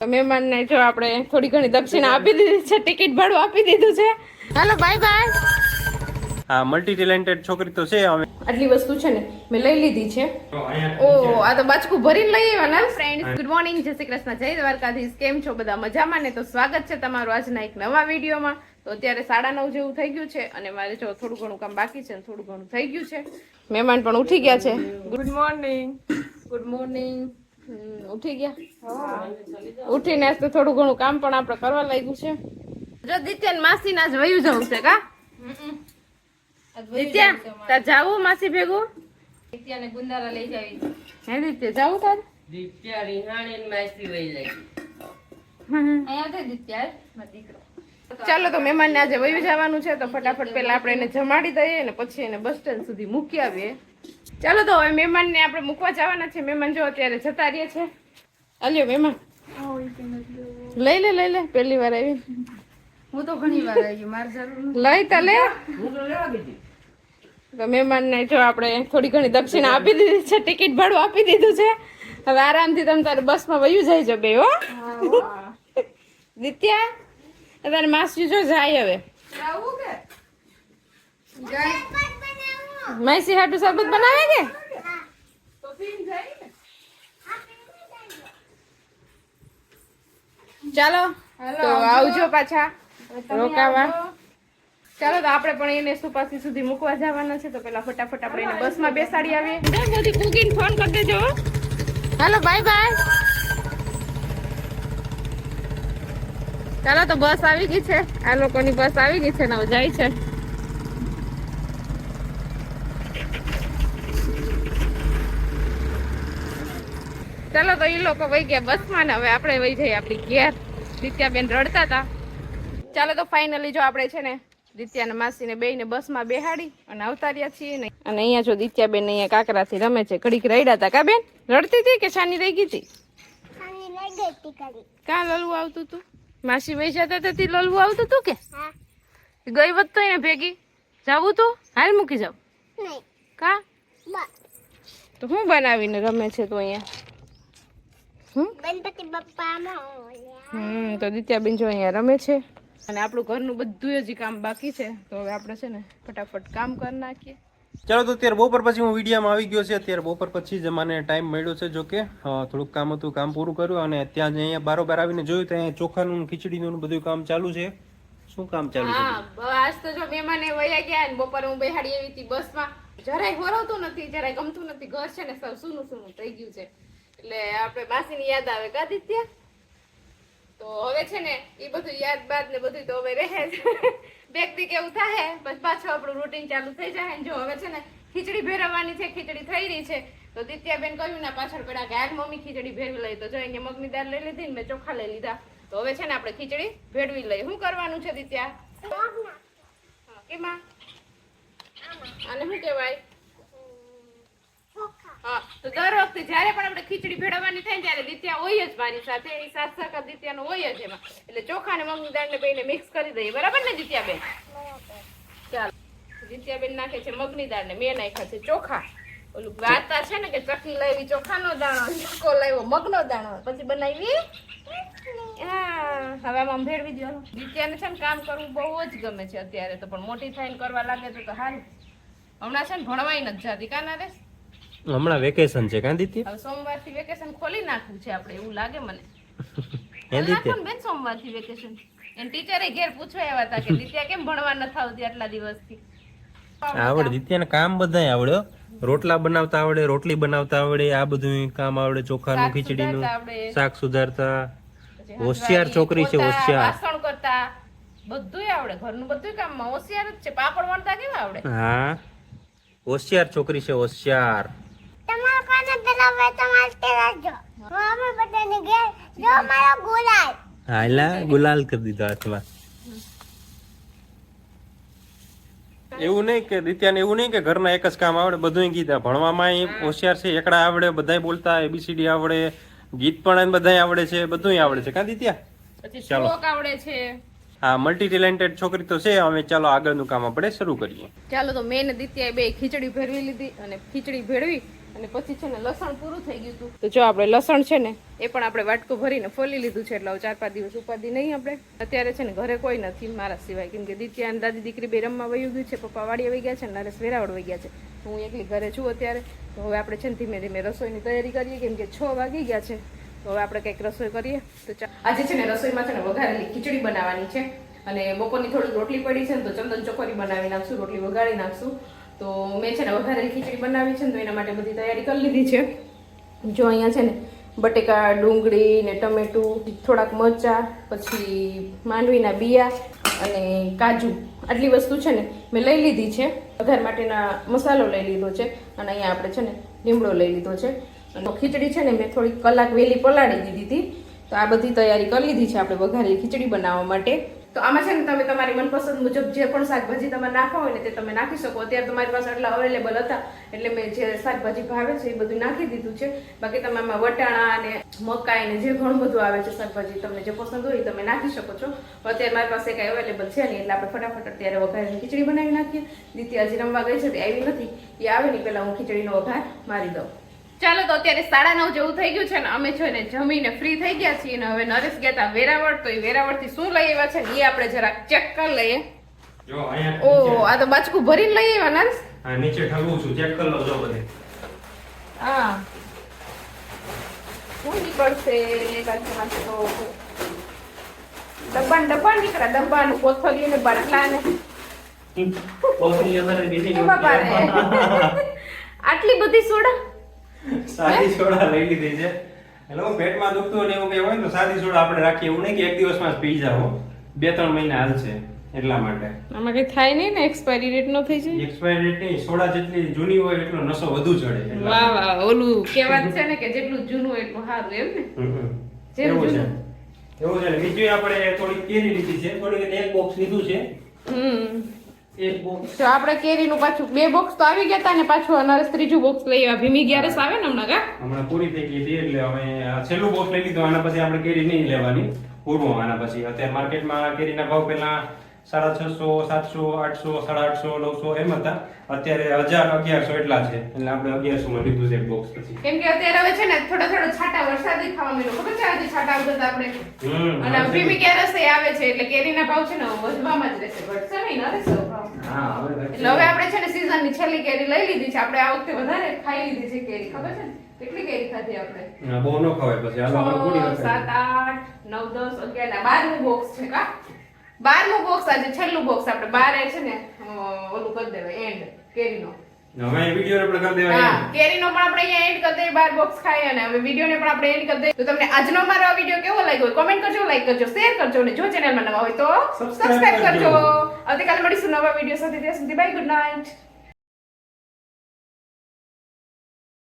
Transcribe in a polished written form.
મહેમાનને જો આપણે થોડી ઘણી દક્ષિણા આપી દીધી છે, ટિકિટ ભાડું આપી દીધું છે. હાલો બાય બાય. હા, મલ્ટી ટેલેન્ટેડ છોકરી તો છે. હવે આટલી વસ્તુ છે ને મેં લઈ લીધી છે. ઓ આ તો બાચકું ભરીને લઈ આવ્યા ને. ફ્રેન્ડ્સ ગુડ મોર્નિંગ, જય શ્રી કૃષ્ણ, જય દ્વારકાધીશ. કેમ છો બધા? મજામાં ને? તો સ્વાગત છે તમારું આજના એક નવા વિડીયોમાં. તો અત્યારે 9:30 જેવું થઈ ગયું છે અને મારે જો થોડું ઘણું કામ બાકી છે, થોડું ઘણું થઈ ગયું છે. મહેમાન પણ ઉઠી ગયા છે. Good morning. Good morning. ઉઠી ગયા? ઉઠીને તો થોડું ઘણું કામ પણ આપણે કરવા લાગ્યું છે. જો દિત્યા માસી ના જ વયું જવું છે કા? દિત્યા તાર જાવું માસી ભેગું? દિત્યાને ગુંદારા લઈ જાવી. હે દિત્યા જાવું તાર? દિત્યા રીહાણી ને માસી વઈ જાય. અહીંયા તો દિત્યા મારો દીકરો. ચાલો તો મહેમાન ને આજે વયું જવાનું છે તો ફટાફટ પેલા આપણે એને જમાડી દઈએ ને પછી એને બસ સ્ટેન્ડ સુધી મૂકી આવીએ. ચાલો તો હવે મહેમાન ને આપણે મૂકવા જવાના છે. મહેમાન જો અત્યારે જતા રહ્યા છે. અલ્યો મહેમાન લઈ લે પહેલી વાર આવી. હું તો ઘણી વાર આવી, મારે જરૂર નથી. લઈ તા લે. તો મહેમાન ને જો આપણે થોડી ઘણી દક્ષિણા આપી દીધી છે, ટિકિટ ભાડું આપી દીધું છે. હવે આરામથી તમે તારે બસમાં વયું જાય છે બે. હો દિત્યા તારે માસી જો જાય હવે. માસી હાટુ શરબત બનાવે કે? ચાલો તો આવજો પાછા રોકાવા. ચાલો તો આપણે પણ એને સુપાસી સુધી મૂકવા જવાના છે તો પેલા ફટાફટ આપણે એને બસમાં બેસાડી આવીએ. બધી કુકીને ફોન કરી દેજો. હાલો બાય બાય. ચાલો તો બસ આવી ગઈ છે. આ લોકોની બસ આવી ગઈ છે ને હવે જાય છે. ચાલો તો એ લોકો વહી ગયા બસમાં ને હવે આપણે વહી જઈએ આપણી ઘેર. દિત્યાબેન રડતા હતા. ચાલો તો ફાઇનલી જો આપણે છે ને દિત્યાને માસીને બેયને બસમાં બેહાડી અને આવતા રહ્યા છીએ ને. અને અહીંયા જો દિત્યાબેન અહીંયા કાકરાથી રમે છે. ઘડીક રડ્યા હતા કા બેન? રડતી હતી કે શાની રહી ગઈ હતી? કાં લલવું આવતું હતું? માસી વહી જતા હતા તે લલવું આવતું હતું કે? ગઈ વખત તો એને ભેગી જાવું તું? હાલ મૂકી જાવ કા? તો હું બનાવીને રમે છે તું અહીંયા? ગણપતિ બાપ્પા. તો દિત્યાબેન જો અહીંયા રમે છે અને આપણું ઘરનું બધું જ કામ બાકી છે તો હવે આપણે છે ને ફટાફટ કામ કરી નાખીએ. ચાલો તો અત્યારે બપોર પછી હું વિડીયોમાં આવી ગયો છે. અત્યારે બપોર પછી જ મને ટાઈમ મળ્યો છે. જો કે થોડુંક કામ હતું, કામ પૂરું કર્યું અને ત્યાં જ અહીંયા બારોબાર આવીને જોયું તો અહીંયા ચોખાનું ખીચડીનું બધું કામ ચાલુ છે. શું કામ ચાલુ છે? હા આજ તો જો મહેમાન વયા ગયા ને બપોરે હું બેહાડી આવી હતી બસમાં. જરાય હોરવતું નથી, જરાય ગમતું નથી. ઘર છે ને સૌ સૂનું સૂનું થઈ ગયું છે એટલે આપણે માસીની યાદ આવે કા દિત્યા? તો હવે છે ને એ બધું યાદ બાદ ને બધું તો હવે રહે છે. બેક દી કેવું થાય પછી પાછું આપણું રૂટીન ચાલુ થઈ જાય. જો હવે છે ને ખીચડી ભેરવવાની છે, ખીચડી થઈ રહી છે તો દિત્યાબેન કહ્યું ના પાછળ પડ્યા કે આજ મમ્મી ખીચડી ભેરવી લઈ. તો જો અહીંયા મગની દાળ લઈ લીધી ને મેં ચોખા લઈ લીધા. તો હવે છે ને આપણે ખીચડી ભેળવી લઈએ. શું કરવાનું છે દિત્યા? કેમાં આને શું કહેવાય? હા તો દર વખતે જયારે પણ આપણે ખીચડી ભેળવવાની થાય ત્યારે દિત્યા હોય જ મારી સાથે. એની સાથ સહકાર દિત્યાનો હોય જ એમાં. એટલે ચોખા ને મગની દાળ ને બેને મિક્સ કરી દઈએ. બરાબર ને દિત્યાબેન? ચાલો દિત્યાબેન નાખે છે મગની દાળ ને મેં નાખ્યા છે ચોખા. ઓલું વાર્તા છે ને કે ચકલી લાવી ચોખાનો દાણો, ચક્કો લાવ્યો મગનો દાણો, પછી બનાવી. હવે આમ ભેળવી દો. દિત્યાને છે ને કામ કરવું બહુ જ ગમે છે અત્યારે તો, પણ મોટી થઈને કરવા લાગે તો સારું. હમણાં છે ને ભણવાય નથી જાતી કા ના રે? હમણાં વેકેશન છે કાં દીતી? હવે સોમવારથી વેકેશન ખોલી નાખવું છે આપણે એવું લાગે મને. હે દીતી? બેન સોમવારથી વેકેશન. એન ટીચરે ઘેર પૂછવા આવ્યા હતા કે દિત્યા કેમ ભણવા ન થાવતી આટલા દિવસથી? આવડે દિત્યાને કામ બધાય આવડે. રોટલા બનાવતા આવડે, રોટલી બનાવતા આવડે, આ બધું કામ આવડે. ચોખાનું, ખીચડીનું, શાક સુધારતા. હોશિયાર છોકરી છે, હોશિયાર. વાસણ કરતા બધુંય આવડે. ઘરનું બધું કામમાં હોશિયાર જ છે. પાપડ વણતા કેવા આવડે? હા હોશિયાર છોકરી છે, હોશિયાર. તમારા પાસે પેલા વે તમારે તેરાજો. મામા બધાને ઘેર જો મારો ગુલાલ. હાલા ગુલાલ કરી દીધો હાથમાં. એવું નહીં કે દિત્યાને એવું નહીં કે ઘરના એક જ કામ આવડે, બધું કીધા. ભણવામાં હોશિયાર છે, એકડા આવડે, બધાય બોલતા, ABCD આવડે, ગીત પણ બધાય આવડે છે, બધું આવડે છે કા દિત્યા? પછી શ્લોક આવડે છે. હા મલ્ટી ટેલેન્ટેડ છોકરી તો છે. હવે ચાલો આગળનું કામ આપણે શરૂ કરીએ. ચાલો તો મેં ને દિત્યાએ બે ખીચડી ભેળવી લીધી અને ખીચડી ભેળવી અને પછી છે ને લસણ પૂરું થઈ ગયું હતું. તો જો આપણે લસણ છે ને એ પણ આપણે વાટકો ભરીને ફોલી લીધું છે. એટલે 4-5 દિવસ ઉપાધિ નહીં આપણે. અત્યારે છે ને ઘરે કોઈ નથી મારા સિવાય, કેમ કે દિત્યા અને દાદી દીકરી બે રમવા વયું ગયું છે, પપ્પા વાડીએ વહી ગયા છે, નરેશ વેરાવળ વહી ગયા છે. હું એકલી ઘરે છું અત્યારે. તો હવે આપણે છે ને ધીમે ધીમે રસોઈની તૈયારી કરીએ, કેમ કે 6 વાગી ગયા છે. તો હવે આપણે કંઈક રસોઈ કરીએ. તો આજે છે ને રસોઈમાં છે ને વઘારેલી ખીચડી બનાવવાની છે, અને બપોરની થોડી રોટલી પડી છે ને તો ચંદન ચોખરી બનાવી નાખશું, રોટલી વઘારી નાખશું. તો મેં છે ને વઘારેલી ખીચડી બનાવી છે ને તો એના માટે બધી તૈયારી કરી લીધી છે. જો અહીંયા છે ને બટેકા, ડુંગળી ને ટમેટું, થોડાક મરચાં, પછી માંડવીના બિયા અને કાજુ, આટલી વસ્તુ છે ને મેં લઈ લીધી છે. વઘાર માટેના મસાલો લઈ લીધો છે, અને અહીંયા આપણે છે ને લીમડો લઈ લીધો છે. અને ખીચડી છે ને મેં થોડી કલાક વહેલી પલાળી દીધી હતી. તો આ બધી તૈયારી કરી લીધી છે આપણે વઘારેલી ખીચડી બનાવવા માટે. તો આમાં છે ને તમે તમારી મનપસંદ મુજબ જે પણ શાકભાજી તમે નાખવા હોય ને તે તમે નાખી શકો. અત્યારે તમારી પાસે એટલા અવેલેબલ હતા એટલે મેં જે શાકભાજી ભાવે છે એ બધું નાખી દીધું છે. બાકી તમે આમાં વટાણા અને મકાઈ ને જે ઘણું બધું આવે છે શાકભાજી, તમને જે પસંદ હોય તમે નાખી શકો છો. અત્યારે મારી પાસે કઈ અવેલેબલ છે નહીં એટલે આપણે ફટાફટ અત્યારે વઘારેલી ખીચડી બનાવી નાખીએ. દિત્યા હજી રમવા ગઈ છે તે આવી નથી, એ આવે ને પહેલા હું ખીચડીનો વઘાર મારી દઉં. ચાલો, તો અત્યારે 9:30 જેવું થઈ ગયું છે ને અમે છે ને જમીને ફ્રી થઈ ગયા છીએ ને હવે નરેશ ગયા હતા વેરાવળ. તો એ વેરાવળ થી શું લઈ આવ્યા છે ને એ આપણે જરાક ચેક કરી લઈએ. જો અહીંયા ઓહ, આ તો બાચકું ભરીને લઈ આવ્યા નરેશ. હા, નીચે ઠલવું છું, ચેક કરી લો જો બધે. હા, શું નીકળશે? ડબ્બા નીકળ્યા, ડબ્બાનું કોથળીયું ને બાટલા ને આટલી બધી સોડા. સાદી સોડા લઈ લીધી છે. એટલે હું પેટમાં દુખતું ને એવું કઈ હોય ને તો સાદી સોડા આપણે રાખીએ. એવું નહીં કે એક દિવસમાં જ પી જાઓ, 2-3 મહિના હાલશે એટલા માટે. આમાં કઈ થાય નહીં ને? એક્સપાયરી ડેટ નો થઈ જાય? એક્સપાયરી ડેટ નહીં, સોડા જેટલી જૂની હોય એટલો નશો વધુ ચડે. વાહ વાહ, ઓલું કહેવાત છે ને કે જેટલું જૂનું એટલું સારું, એમ ને? એવું છે. એવું છે. બીજું આપણે થોડી કેરી લીધી છે, થોડી એક બોક્સ લીધું છે. એક બોક્સ તો આપણે કેરીનું પાછું 2 બોક્સ તો આવી ગયા હતા ને પાછું નરેશ 3જું બોક્સ લઈ આવ્યા. ભીમી ગ્યારસ આવે ને હમણાં પૂરી થઈ ગઈ હતી એટલે હવે છેલ્લું બોક્સ લઈ લીધું. આના પછી આપણે કેરી નહીં લેવાની પૂરું. આના પછી અત્યારે માર્કેટમાં કેરીના ભાવ પેલા 650, 700, 800, 850, 900 એમ હતા. અત્યારે 1000, 1100 એટલા છે. એટલે આપણે 1100 માં લીધું છે એક બોક્સ. પછી કેમ કે અત્યારે હવે છે ને થોડો છાંટા વરસાદી ખાવા મળ્યો. ખબર છે આજે છાંટા આવતા હતા આપણે, અને ભીમી ગ્યારસ આવે છે એટલે કેરીના ભાવ છે ને વધવામાં જ રહેશે, ઘટશે નહીં નરેશ ભાવ. હા, હવે એટલે હવે આપણે છે ને સીઝનની છેલ્લી કેરી લઈ લીધી છે. આપણે આ વખતે વધારે ખાઈ લીધી છે કેરી, ખબર છે ને? કેટલી કેરી ખાધી આપણે? બહુ ન ખવાય પછી. હાલો આપણે પૂરી 7, 8, 9, 10, 11 12મું બોક્સ છે કા? 12મું બોક્સ આજે છેલ્લું બોક્સ. આપણે 12 છે ને ઓલું કરી દેવાય એન્ડ કેરીનો. હવે વિડિયો આપણે કરી દેવાય. હા, કેરીનો પણ આપણે અહીંયા એન્ડ કરી દઈએ, 12 બોક્સ ખાઈ અને હવે વિડિયોને પણ આપણે એન્ડ કરી દઈએ. તો તમને આજનો મારો આ વિડિયો કેવો લાગ્યો કોમેન્ટ કરજો, લાઈક કરજો, શેર કરજો અને જો ચેનલમાં નવા હોય તો સબસ્ક્રાઇબ કરજો. આવતીકાલે મળીશું નવા વિડિયો સાથે. ત્યાં સુધી બાય, ગુડ નાઇટ.